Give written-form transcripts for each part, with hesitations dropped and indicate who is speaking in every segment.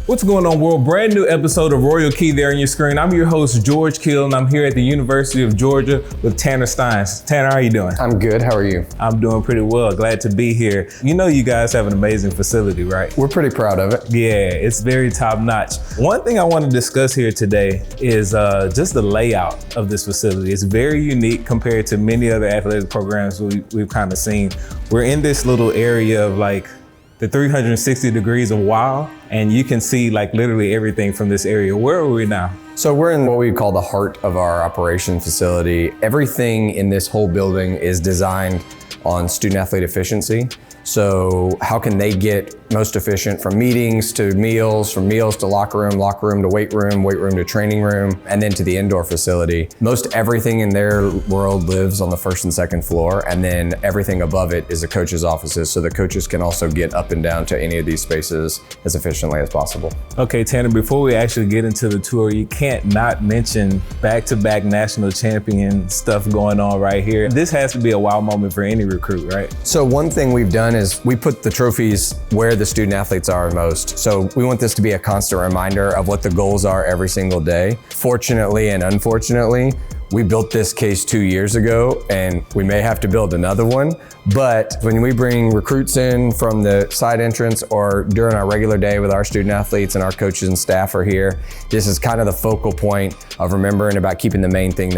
Speaker 1: What's going on, world? Brand new episode of Royal Key there on your screen. I'm your host, George Kill, and I'm here at the University of Georgia with Tanner Steins. Tanner, how are you doing?
Speaker 2: I'm good, how are you?
Speaker 1: I'm doing pretty well, glad to be here. You know you guys have an amazing facility, right?
Speaker 2: We're pretty proud of it.
Speaker 1: Yeah, it's very top notch. One thing I want to discuss here today is just the layout of this facility. It's very unique compared to many other athletic programs we've kind of seen. We're in this little area of like the 360 degrees of wow, and you can see like literally everything from this area. Where are we now?
Speaker 2: So we're in what we call the heart of our operation facility. Everything in this whole building is designed on student athlete efficiency. So how can they get most efficient from meetings to meals, from meals to locker room to weight room to training room, and then to the indoor facility. Most everything in their world lives on the first and second floor, and then everything above it is the coaches' offices, so the coaches can also get up and down to any of these spaces as efficiently as possible.
Speaker 1: Okay, Tanner, before we actually get into the tour, you can't not mention back-to-back national champion stuff going on right here. This has to be a wow moment for any recruit, right?
Speaker 2: So one thing we've done is we put the trophies where the student athletes are most. So we want this to be a constant reminder of what the goals are every single day. Fortunately and unfortunately, we built this case 2 years ago and we may have to build another one. But when we bring recruits in from the side entrance or during our regular day with our student athletes and our coaches and staff are here, this is kind of the focal point of remembering about keeping the main thing,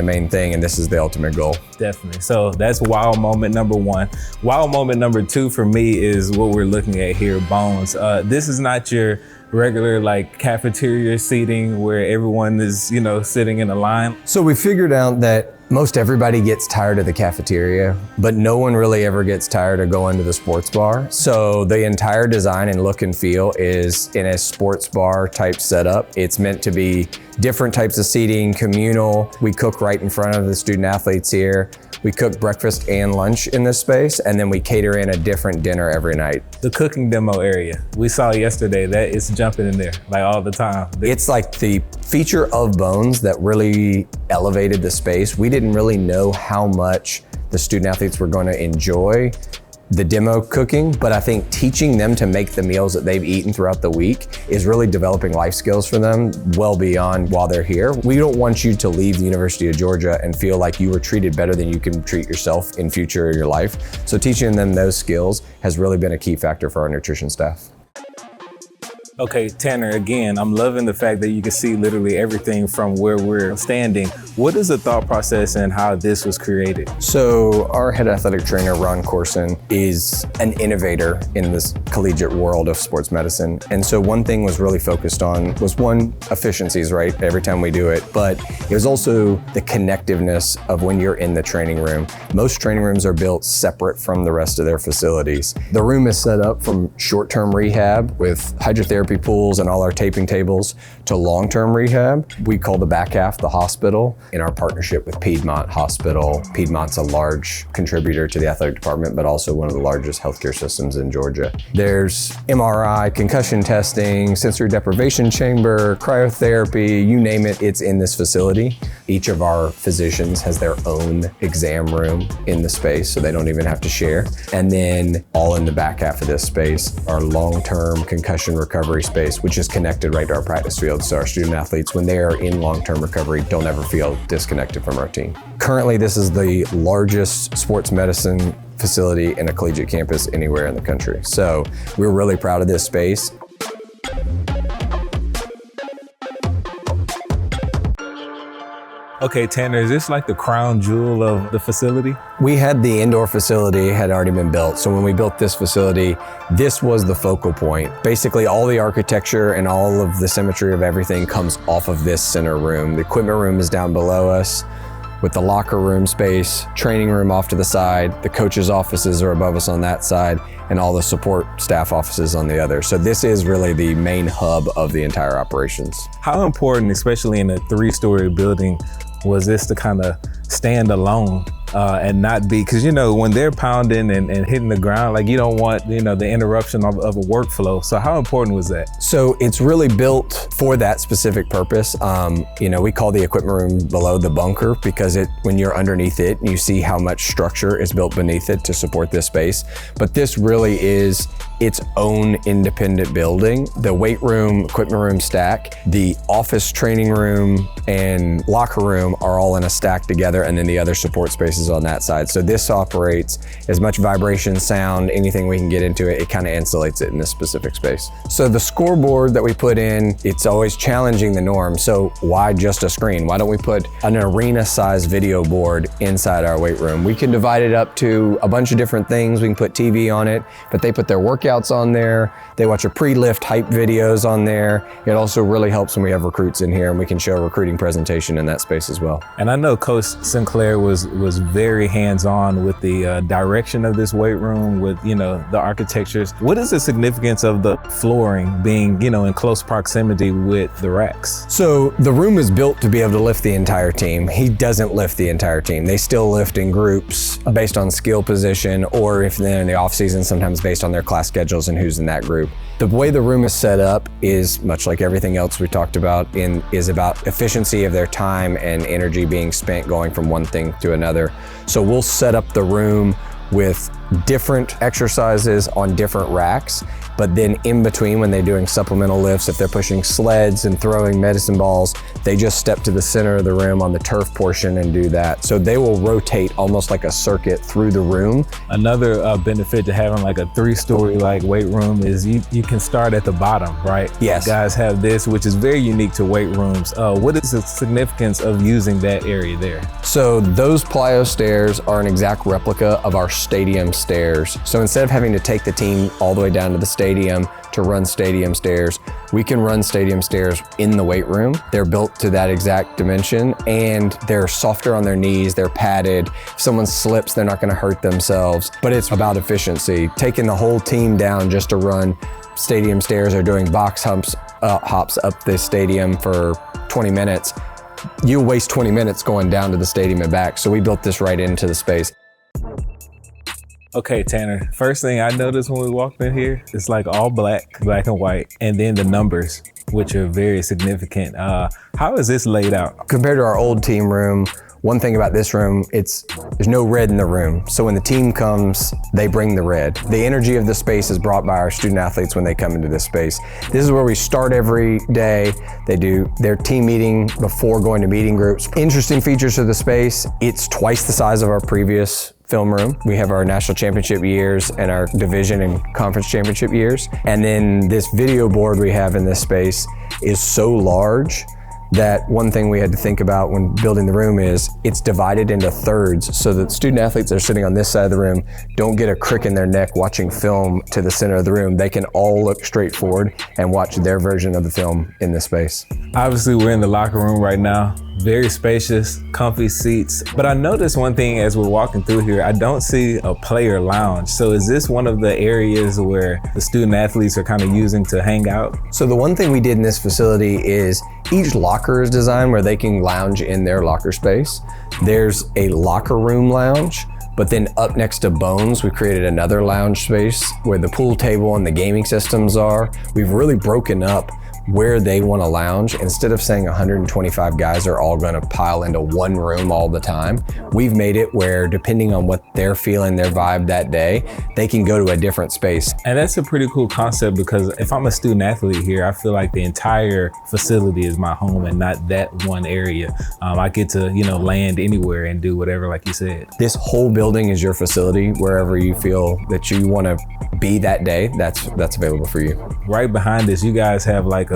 Speaker 2: and this is the ultimate goal.
Speaker 1: Definitely. So that's wow moment number one. Wow moment number two for me is what we're looking at here, Bones. This is not your regular like cafeteria seating where everyone is, sitting in a line.
Speaker 2: So we figured out that most everybody gets tired of the cafeteria, but no one really ever gets tired of going to the sports bar. So the entire design and look and feel is in a sports bar type setup. It's meant to be different types of seating, communal. We cook right in front of the student athletes here. We cook breakfast and lunch in this space, and then we cater in a different dinner every night.
Speaker 1: The cooking demo area, we saw yesterday that it's jumping in there like all the time.
Speaker 2: It's like the feature of Bones that really elevated the space. We didn't really know how much the student athletes were going to enjoy the demo cooking, but I think teaching them to make the meals that they've eaten throughout the week is really developing life skills for them well beyond while they're here. We don't want you to leave the University of Georgia and feel like you were treated better than you can treat yourself in future of your life. So teaching them those skills has really been a key factor for our nutrition staff.
Speaker 1: Okay, Tanner, again, I'm loving the fact that you can see literally everything from where we're standing. What is the thought process and how this was created?
Speaker 2: So our head athletic trainer, Ron Corson, is an innovator in this collegiate world of sports medicine. And so one thing was really focused on was one, efficiencies, right? Every time we do it, but it was also the connectiveness of when you're in the training room. Most training rooms are built separate from the rest of their facilities. The room is set up from short-term rehab with hydrotherapy pools and all our taping tables to long-term rehab. We call the back half the hospital in our partnership with Piedmont Hospital. Piedmont's a large contributor to the athletic department, but also one of the largest healthcare systems in Georgia. There's MRI, concussion testing, sensory deprivation chamber, cryotherapy, you name it, it's in this facility. Each of our physicians has their own exam room in the space, so they don't even have to share. And then all in the back half of this space, our long-term concussion recovery space, which is connected right to our practice field. So our student athletes, when they are in long-term recovery, don't ever feel disconnected from our team. Currently, this is the largest sports medicine facility in a collegiate campus anywhere in the country. So we're really proud of this space.
Speaker 1: Okay, Tanner, is this like the crown jewel of the facility?
Speaker 2: We had the indoor facility had already been built. So when we built this facility, this was the focal point. Basically all the architecture and all of the symmetry of everything comes off of this center room. The equipment room is down below us with the locker room space, training room off to the side, the coaches' offices are above us on that side, and all the support staff offices on the other. So this is really the main hub of the entire operations.
Speaker 1: How important, especially in a 3-story building, was this to kind of stand alone and not be, because when they're pounding and hitting the ground, like you don't want the interruption of a workflow. So how important was that?
Speaker 2: So it's really built for that specific purpose. We call the equipment room below the bunker because when you're underneath it, you see how much structure is built beneath it to support this space. But this really is its own independent building. The weight room, equipment room stack, the office training room and locker room are all in a stack together, and then the other support spaces on that side. So this operates as much vibration, sound, anything we can get into it, it kind of insulates it in this specific space. So the scoreboard that we put in, it's always challenging the norm. So why just a screen? Why don't we put an arena-sized video board inside our weight room? We can divide it up to a bunch of different things. We can put TV on it, but they put their workouts on there. They watch a pre-lift hype videos on there. It also really helps when we have recruits in here and we can show a recruiting presentation in that space as well.
Speaker 1: And I know Coach Sinclair was very hands-on with the direction of this weight room, with the architectures. What is the significance of the flooring being in close proximity with the racks?
Speaker 2: So the room is built to be able to lift the entire team. He doesn't lift the entire team. They still lift in groups based on skill position, or if they're in the off season, sometimes based on their class schedules and who's in that group. The way the room is set up is much like everything else we talked about, is about efficiency of their time and energy being spent going from one thing to another. So we'll set up the room with different exercises on different racks, but then in between, when they're doing supplemental lifts, if they're pushing sleds and throwing medicine balls, they just step to the center of the room on the turf portion and do that. So they will rotate almost like a circuit through the room.
Speaker 1: Another benefit to having like a 3-story weight room is you can start at the bottom, right?
Speaker 2: Yes.
Speaker 1: You guys have this, which is very unique to weight rooms. What is the significance of using that area there?
Speaker 2: So those plyo stairs are an exact replica of our stadium stairs. So instead of having to take the team all the way down to the stadium to run stadium stairs, we can run stadium stairs in the weight room. They're built to that exact dimension and they're softer on their knees, they're padded. If someone slips, they're not gonna hurt themselves, but it's about efficiency. Taking the whole team down just to run stadium stairs or doing box hops up the stadium for 20 minutes, you waste 20 minutes going down to the stadium and back. So we built this right into the space.
Speaker 1: Okay, Tanner, first thing I noticed when we walked in here, it's like all black and white, and then the numbers, which are very significant. How is this laid out?
Speaker 2: Compared to our old team room, one thing about this room, there's no red in the room. So when the team comes, they bring the red. The energy of the space is brought by our student athletes when they come into this space. This is where we start every day. They do their team meeting before going to meeting groups. Interesting features of the space, it's twice the size of our previous film room. We have our national championship years and our division and conference championship years. And then this video board we have in this space is so large that one thing we had to think about when building the room is it's divided into thirds so that student athletes that are sitting on this side of the room don't get a crick in their neck watching film to the center of the room. They can all look straight forward and watch their version of the film in this space.
Speaker 1: Obviously, we're in the locker room right now. Very spacious, comfy seats. But I noticed one thing as we're walking through here, I don't see a player lounge. So is this one of the areas where the student athletes are kind of using to hang out?
Speaker 2: So the one thing we did in this facility is each locker is designed where they can lounge in their locker space. There's a locker room lounge, but then up next to Bones, we created another lounge space where the pool table and the gaming systems are. We've really broken up where they want to lounge. Instead of saying 125 guys are all going to pile into one room all the time, we've made it where depending on what they're feeling, their vibe that day, they can go to a different space.
Speaker 1: And that's a pretty cool concept because if I'm a student athlete here, I feel like the entire facility is my home and not that one area. I get to, land anywhere and do whatever, like you said.
Speaker 2: This whole building is your facility. Wherever you feel that you want to be that day, that's available for you.
Speaker 1: Right behind us, you guys have like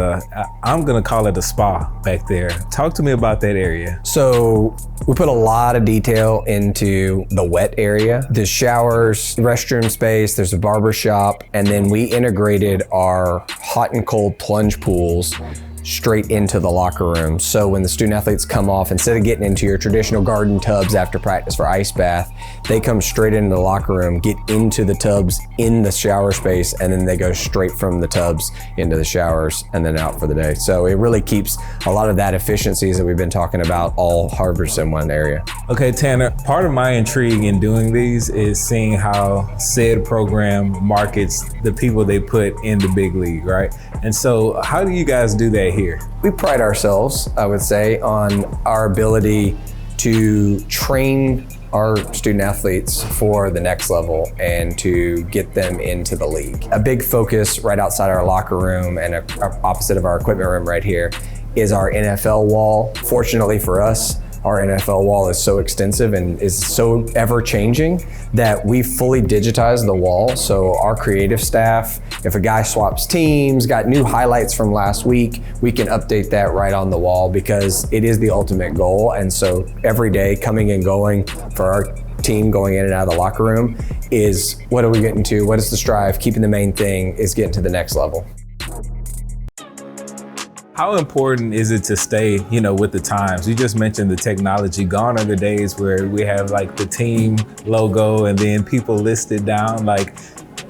Speaker 1: I'm gonna call it a spa back there. Talk to me about that area.
Speaker 2: So we put a lot of detail into the wet area. The showers, restroom space, there's a barber shop, and then we integrated our hot and cold plunge pools straight into the locker room. So when the student athletes come off, instead of getting into your traditional garden tubs after practice for ice bath, they come straight into the locker room, get into the tubs in the shower space, and then they go straight from the tubs into the showers and then out for the day. So it really keeps a lot of that efficiencies that we've been talking about all harvested in one area.
Speaker 1: Okay, Tanner, part of my intrigue in doing these is seeing how said program markets the people they put in the big league, right? And so how do you guys do that here?
Speaker 2: We pride ourselves, I would say, on our ability to train our student athletes for the next level and to get them into the league. A big focus right outside our locker room and opposite of our equipment room right here is our NFL wall. Fortunately for us, our NFL wall is so extensive and is so ever changing that we fully digitized the wall. So our creative staff, if a guy swaps teams, got new highlights from last week, we can update that right on the wall because it is the ultimate goal. And so every day coming and going for our team going in and out of the locker room is what are we getting to? What is the strive? Keeping the main thing is getting to the next level.
Speaker 1: How important is it to stay, with the times? You just mentioned the technology. Gone are the days where we have like the team logo and then people listed down. Like,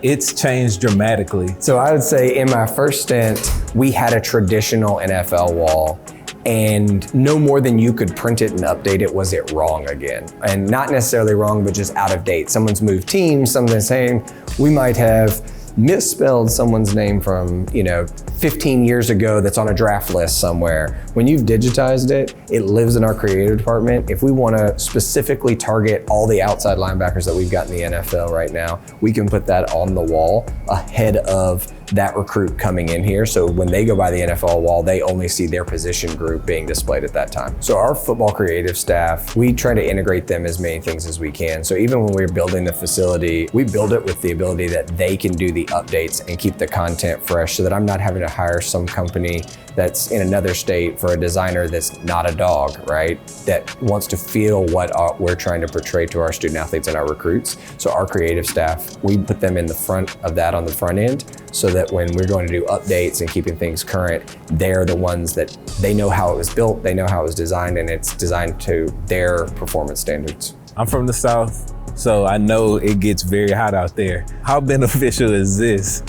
Speaker 1: it's changed dramatically.
Speaker 2: So I would say in my first stint, we had a traditional NFL wall, and no more than you could print it and update it was it wrong again. And not necessarily wrong, but just out of date. Someone's moved teams, something's saying, we might have misspelled someone's name from 15 years ago that's on a draft list somewhere. When you've digitized it, it lives in our creative department. If we want to specifically target all the outside linebackers that we've got in the NFL right now, we can put that on the wall ahead of that recruit coming in here. So when they go by the NFL wall, they only see their position group being displayed at that time. So our football creative staff, we try to integrate them as many things as we can. So even when we're building the facility, we build it with the ability that they can do the updates and keep the content fresh so that I'm not having to hire some company that's in another state for a designer that's not a dog, right? That wants to feel what we're trying to portray to our student athletes and our recruits. So our creative staff, we put them in the front of that on the front end so that when we're going to do updates and keeping things current, they're the ones that they know how it was built, they know how it was designed, and it's designed to their performance standards.
Speaker 1: I'm from the South, so I know it gets very hot out there. How beneficial is this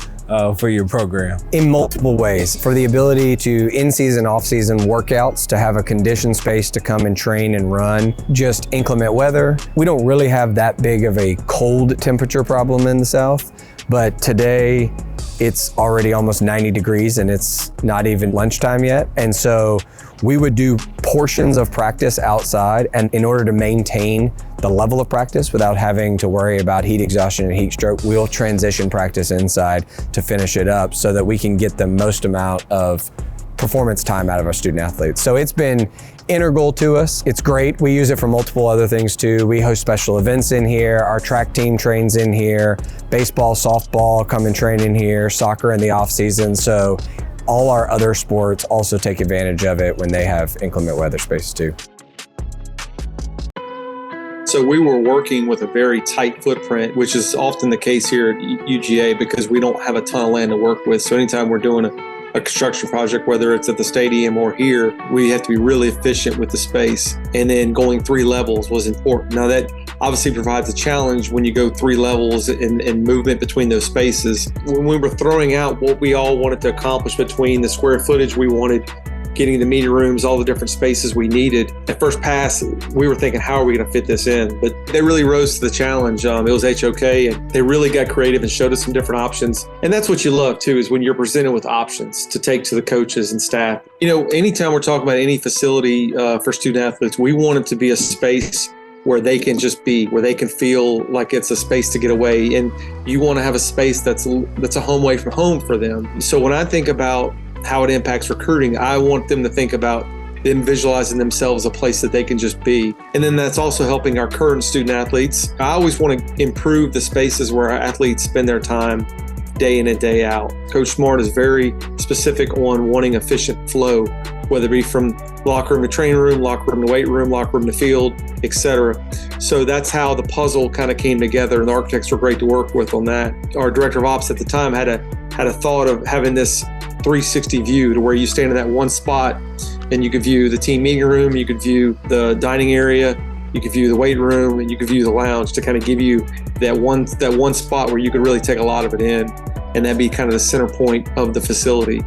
Speaker 1: for your program?
Speaker 2: In multiple ways. For the ability to in-season, off-season workouts, to have a conditioned space to come and train and run. Just inclement weather. We don't really have that big of a cold temperature problem in the South, but today it's already almost 90 degrees and it's not even lunchtime yet. And so we would do portions of practice outside, and in order to maintain the level of practice without having to worry about heat exhaustion and heat stroke, we'll transition practice inside to finish it up so that we can get the most amount of performance time out of our student athletes. So it's been integral to us. It's great. We use it for multiple other things too. We host special events in here. Our track team trains in here. Baseball, softball come and train in here. Soccer in the off season. So all our other sports also take advantage of it when they have inclement weather space too.
Speaker 3: So we were working with a very tight footprint, which is often the case here at UGA because we don't have a ton of land to work with. So anytime we're doing a construction project, whether it's at the stadium or here, we have to be really efficient with the space. And then going 3 levels was important. Now that obviously provides a challenge when you go 3 levels and movement between those spaces. When we were throwing out what we all wanted to accomplish between the square footage we wanted, getting the meeting rooms, all the different spaces we needed. At first pass, we were thinking, how are we going to fit this in? But they really rose to the challenge. It was HOK, and they really got creative and showed us some different options. And that's what you love, too, is when you're presented with options to take to the coaches and staff. Anytime we're talking about any facility for student athletes, we want it to be a space where they can just be, where they can feel like it's a space to get away. And you want to have a space that's a home away from home for them. So when I think about how it impacts recruiting, I want them to think about them visualizing themselves a place that they can just be. And then that's also helping our current student athletes. I always want to improve the spaces where our athletes spend their time day in and day out. Coach Smart is very specific on wanting efficient flow, whether it be from locker room to training room, locker room to weight room, locker room to field, etc. So that's how the puzzle kind of came together, and the architects were great to work with on that. Our director of ops at the time had a thought of having this 360 view to where you stand in that one spot and you could view the team meeting room, you could view the dining area, you could view the weight room, and you could view the lounge to kind of give you that one spot where you could really take a lot of it in, and that'd be kind of the center point of the facility.